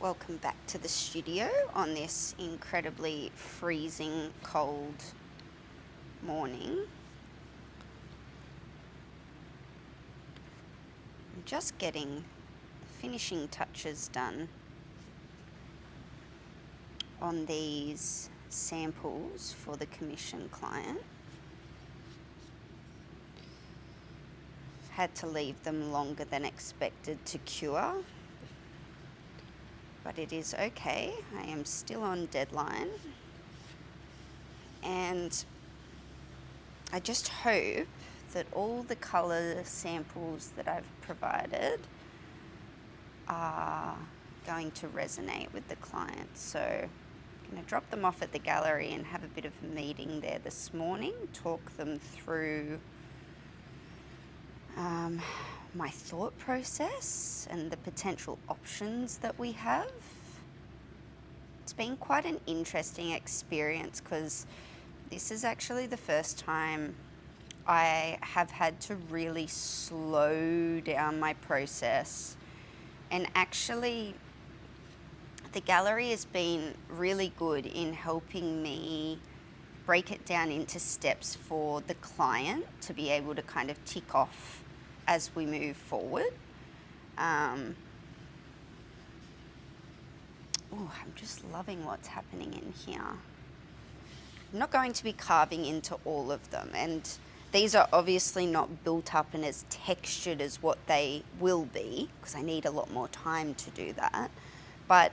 Welcome back to the studio on this incredibly freezing cold morning. I'm just getting finishing touches done on these samples for the commission client. Had to leave them longer than expected to cure, but it is okay. I am still on deadline, and I just hope that all the colour samples that I've provided are going to resonate with the client. So I'm going to drop them off at the gallery and have a bit of a meeting there this morning, talk them through my thought process and the potential options that we have. It's been quite an interesting experience because this is actually the first time I have had to really slow down my process, and actually the gallery has been really good in helping me break it down into steps for the client to be able to kind of tick off as we move forward. I'm just loving what's happening in here. I'm not going to be carving into all of them, and these are obviously not built up and as textured as what they will be because I need a lot more time to do that. But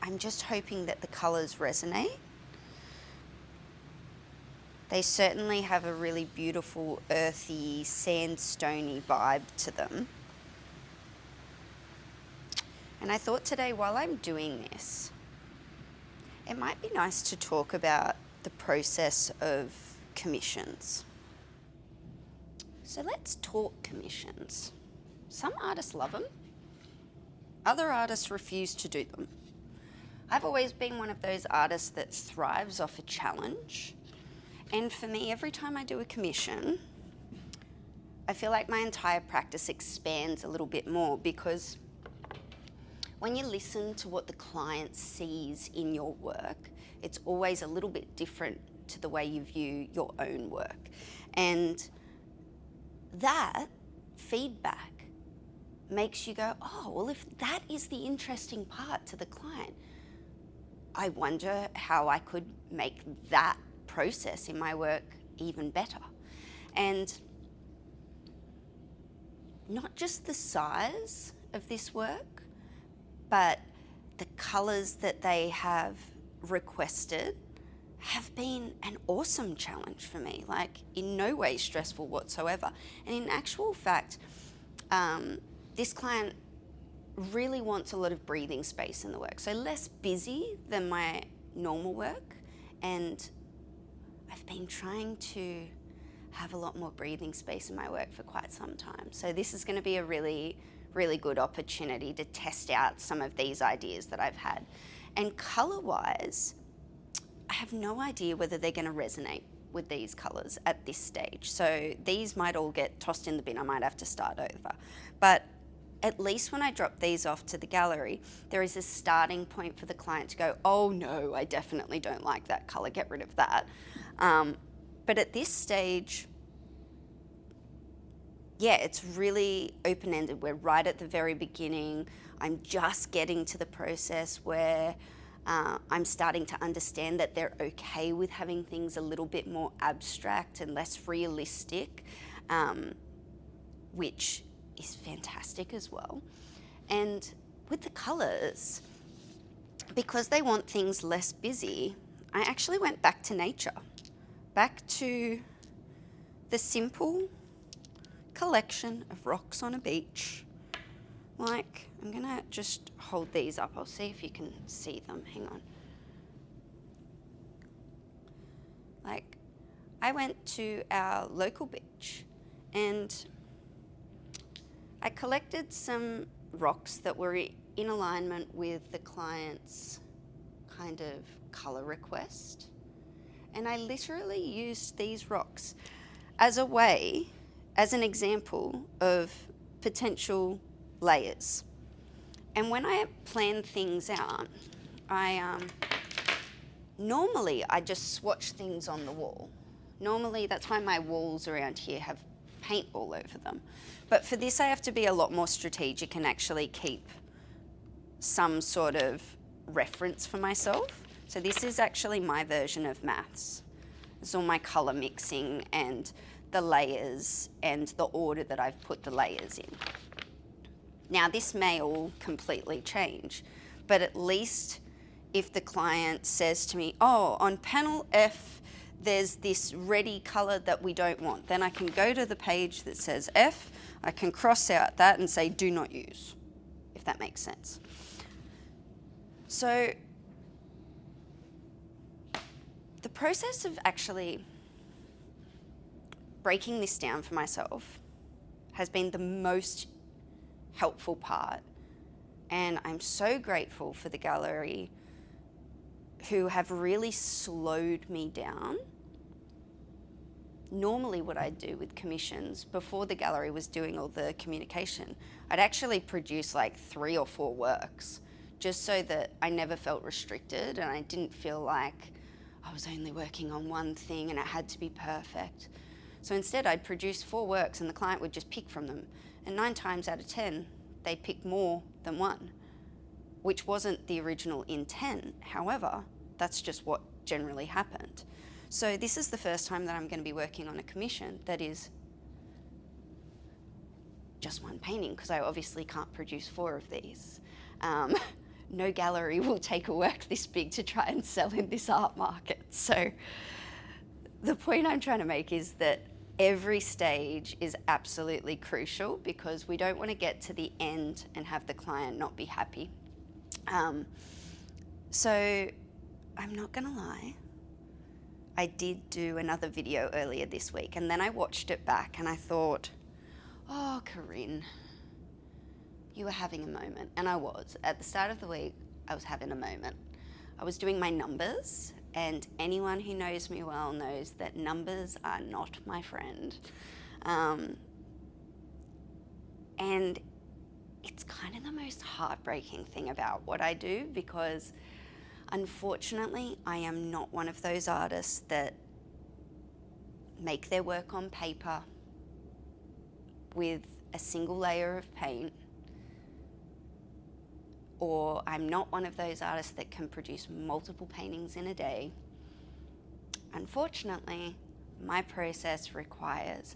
I'm just hoping that the colours resonate. They certainly have a really beautiful, earthy, sandstony vibe to them. And I thought today, while I'm doing this, it might be nice to talk about the process of commissions. So let's talk commissions. Some artists love them. Other artists refuse to do them. I've always been one of those artists that thrives off a challenge. And for me, every time I do a commission, I feel like my entire practice expands a little bit more, because when you listen to what the client sees in your work, it's always a little bit different to the way you view your own work. And that feedback makes you go, oh, well, if that is the interesting part to the client, I wonder how I could make that process in my work even better. And not just the size of this work, but the colours that they have requested have been an awesome challenge for me, like in no way stressful whatsoever. And in actual fact, this client really wants a lot of breathing space in the work, so less busy than my normal work, and I've been trying to have a lot more breathing space in my work for quite some time. So this is going to be a really, really good opportunity to test out some of these ideas that I've had. And colour-wise, I have no idea whether they're going to resonate with these colours at this stage. So these might all get tossed in the bin. I might have to start over. But at least when I drop these off to the gallery, there is a starting point for the client to go, oh no, I definitely don't like that colour, get rid of that. But at this stage, yeah, it's really open-ended. We're right at the very beginning. I'm just getting to the process where I'm starting to understand that they're okay with having things a little bit more abstract and less realistic, which is fantastic as well. And with the colours, because they want things less busy, I actually went back to nature, back to the simple collection of rocks on a beach. Like, I'm gonna just hold these up. I'll see if you can see them. Hang on. Like, I went to our local beach and I collected some rocks that were in alignment with the client's kind of colour request. And I literally used these rocks as a way, as an example of potential layers. And when I plan things out, normally I just swatch things on the wall. Normally that's why my walls around here have paint all over them. But for this I have to be a lot more strategic and actually keep some sort of reference for myself. So this is actually my version of maths. It's all my color mixing and the layers and the order that I've put the layers in. Now this may all completely change, but at least if the client says to me, oh, on panel F, there's this ready color that we don't want, then I can go to the page that says F, I can cross out that and say do not use, if that makes sense. So the process of actually breaking this down for myself has been the most helpful part. And I'm so grateful for the gallery who have really slowed me down. Normally what I'd do with commissions, before the gallery was doing all the communication, I'd actually produce like 3 or 4 works, just so that I never felt restricted and I didn't feel like I was only working on one thing and it had to be perfect. So instead I'd produce 4 works and the client would just pick from them. And 9 times out of 10, they'd pick more than one, which wasn't the original intent. However, that's just what generally happened. So this is the first time that I'm going to be working on a commission that is just one painting, because I obviously can't produce 4 of these. No gallery will take a work this big to try and sell in this art market. So the point I'm trying to make is that every stage is absolutely crucial, because we don't want to get to the end and have the client not be happy. So I'm not gonna lie, I did do another video earlier this week, and then I watched it back and I thought, oh, Korynn, you were having a moment. And I was. At the start of the week, I was having a moment. I was doing my numbers, and anyone who knows me well knows that numbers are not my friend. And it's kind of the most heartbreaking thing about what I do, because unfortunately, I am not one of those artists that make their work on paper with a single layer of paint, or I'm not one of those artists that can produce multiple paintings in a day. Unfortunately, my process requires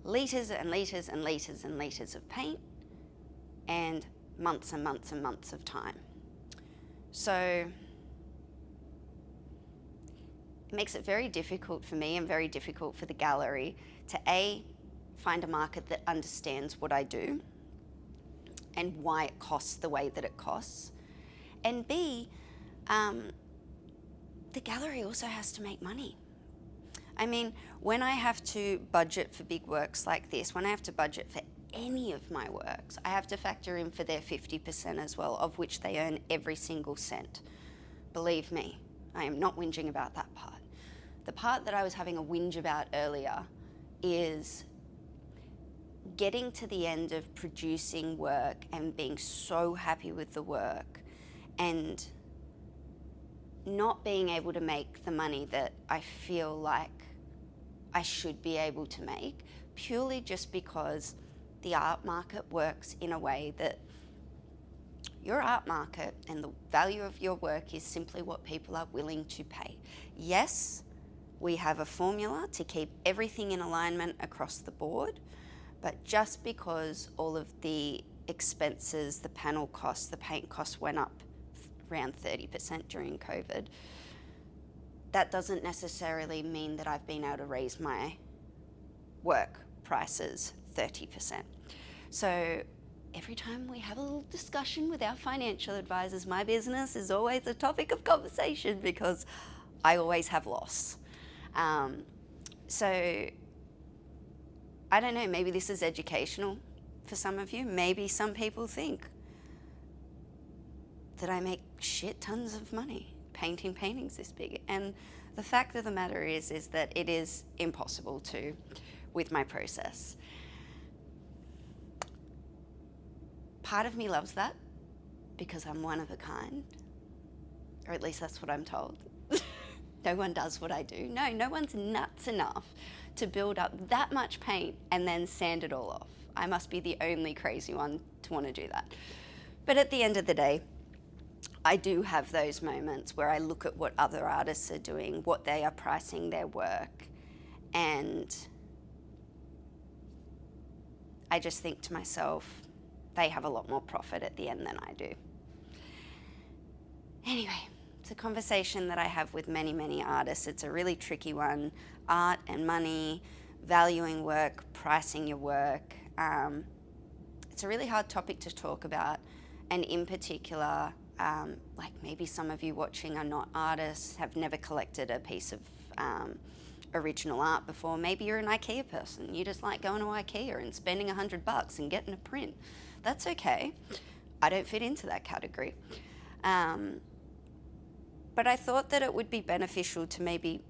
litres and litres and litres and litres of paint and months and months and months of time. So it makes it very difficult for me and very difficult for the gallery to A, find a market that understands what I do and why it costs the way that it costs, and B, the gallery also has to make money. I mean, when I have to budget for big works like this, when I have to budget for any of my works, I have to factor in for their 50% as well, of which they earn every single cent. Believe me, I am not whinging about that part. The part that I was having a whinge about earlier is getting to the end of producing work and being so happy with the work and not being able to make the money that I feel like I should be able to make, purely just because the art market works in a way that your art market and the value of your work is simply what people are willing to pay. Yes, we have a formula to keep everything in alignment across the board, but just because all of the expenses, the panel costs, the paint costs went up around 30% during COVID, that doesn't necessarily mean that I've been able to raise my work prices 30%. So every time we have a little discussion with our financial advisors, my business is always a topic of conversation because I always have loss. So I don't know, maybe this is educational for some of you. Maybe some people think that I make shit tons of money painting paintings this big. And the fact of the matter is that it is impossible to with my process. part of me loves that because I'm one of a kind, or at least that's what I'm told. No one does what I do. No one's nuts enough to build up that much paint and then sand it all off. I must be the only crazy one to want to do that. But at the end of the day, I do have those moments where I look at what other artists are doing, what they are pricing their work, and I just think to myself, they have a lot more profit at the end than I do. Anyway, it's a conversation that I have with many, many artists. It's a really tricky one. Art and money, valuing work, pricing your work. It's a really hard topic to talk about. And in particular, like maybe some of you watching are not artists, have never collected a piece of original art before. Maybe you're an IKEA person. You just like going to IKEA and spending $100 and getting a print. That's okay. I don't fit into that category. But I thought that it would be beneficial to maybe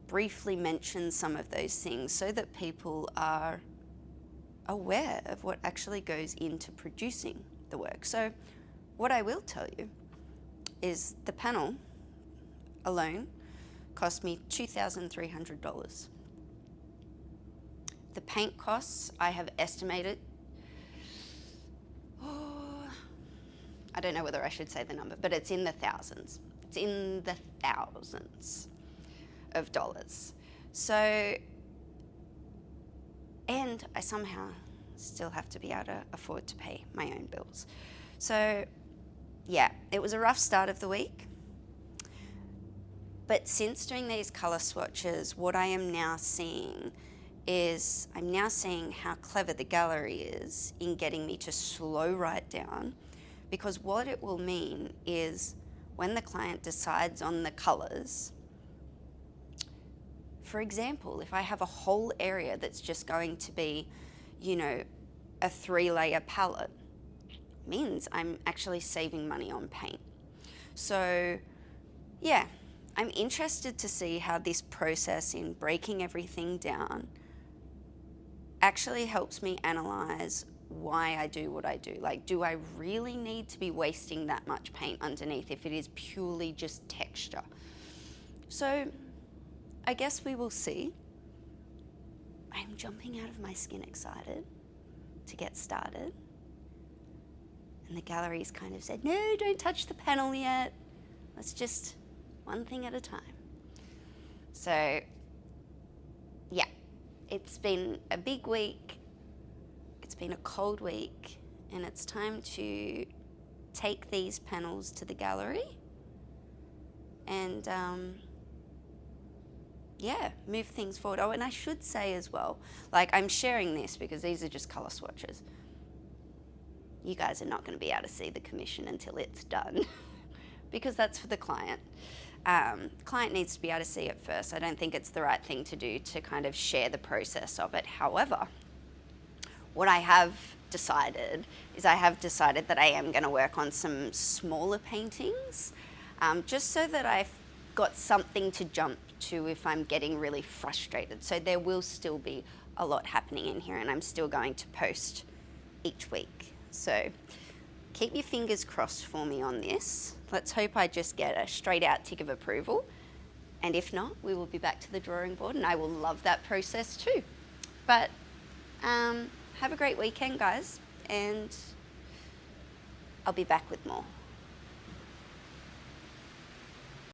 briefly mention some of those things so that people are aware of what actually goes into producing the work. So what I will tell you is the panel alone cost me $2,300. The paint costs I have estimated, I don't know whether I should say the number, but it's in the thousands. It's in the thousands of dollars. So, and I somehow still have to be able to afford to pay my own bills. So, yeah, it was a rough start of the week. But since doing these color swatches, what I am now seeing is I'm now seeing how clever the gallery is in getting me to slow write down, because what it will mean is when the client decides on the colors, for example, if I have a whole area that's just going to be, you know, a 3-layer palette, means I'm actually saving money on paint. So yeah, I'm interested to see how this process in breaking everything down actually helps me analyze why I do what I do. Like, do I really need to be wasting that much paint underneath if it is purely just texture? So I guess we will see. I'm jumping out of my skin excited to get started. And the gallery's kind of said, no, don't touch the panel yet. Let's just one thing at a time. So yeah, it's been a big week. It's been a cold week, and it's time to take these panels to the gallery and yeah, move things forward. Oh, and I should say as well, like, I'm sharing this because these are just color swatches. You guys are not going to be able to see the commission until it's done because that's for the client. Client needs to be able to see it first. I don't think it's the right thing to do to kind of share the process of it. However, what I have decided is I have decided that I am going to work on some smaller paintings, just so that I've got something to jump to if I'm getting really frustrated. So there will still be a lot happening in here, and I'm still going to post each week. So keep your fingers crossed for me on this. Let's hope I just get a straight out tick of approval. And if not, we will be back to the drawing board, and I will love that process too. But have a great weekend, guys, and I'll be back with more.